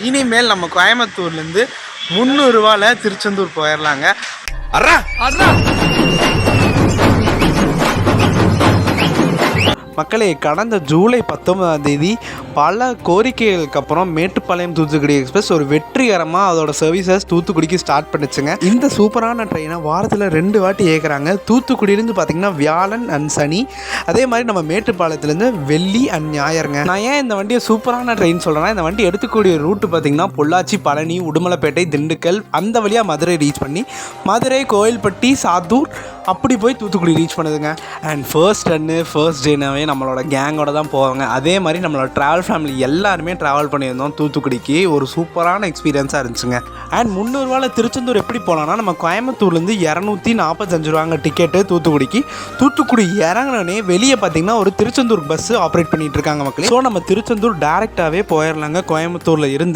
இனிமேல் நம்ம கோயம்புத்தூர்லேருந்து 300 ரூபாயில் திருச்செந்தூர் போயிடலாங்க. அறா அறா மக்களே, கடந்த ஜூலை 19ஆம் தேதி பல கோரிக்கைகளுக்கு அப்புறம் மேட்டுப்பாளையம் தூத்துக்குடி எக்ஸ்பிரஸ் ஒரு வெற்றிகரமாக அதோட சர்வீசஸ் தூத்துக்குடிக்கு ஸ்டார்ட் பண்ணிச்சுங்க. இந்த சூப்பரான ட்ரெயினை வாரத்தில் 2 வாட்டி இயக்குறாங்க. தூத்துக்குடியிலேருந்து பார்த்தீங்கன்னா வியாழன் அண்ட் சனி, அதே மாதிரி நம்ம மேட்டுப்பாளையத்துலேருந்து வெள்ளி அண்ட் ஞாயிறுங்க. நான் ஏன் இந்த வண்டியை சூப்பரான ட்ரெயின் சொல்கிறேன்னா, இந்த வண்டி எடுத்துக்கூடிய ரூட்டு பார்த்தீங்கன்னா பொள்ளாச்சி, பழனி, உடுமலைப்பேட்டை, திண்டுக்கல், அந்த வழியாக மதுரை ரீச் பண்ணி மதுரை, கோயில்பட்டி, சாத்தூர் அப்படி போய் தூத்துக்குடி ரீச் பண்ணுதுங்க. அண்ட் ஃபர்ஸ்ட் டேனாவே நம்மளோட கேங்கோட தான் போவாங்க. அதே மாதிரி நம்மளோட ட்ராவல் ஃபேமிலி எல்லாருமே ட்ராவல் பண்ணியிருந்தோம் தூத்துக்குடிக்கு. ஒரு சூப்பரான எக்ஸ்பீரியன்ஸாக இருந்துச்சுங்க. அண்ட் 300 ரூபாயில் திருச்செந்தூர் எப்படி போகலான்னா, நம்ம கோயம்புத்தூர்லேருந்து 245 ரூபாங்க டிக்கெட்டு தூத்துக்குடிக்கு. தூத்துக்குடி இறங்கினோடனே வெளியே பார்த்தீங்கன்னா ஒரு திருச்செந்தூர் பஸ் ஆப்ரேட் பண்ணிட்டு இருக்காங்க மக்களே. ஸோ நம்ம திருச்செந்தூர் டேரெக்டாகவே போயிடலாங்க கோயம்புத்தூரில் இருந்து.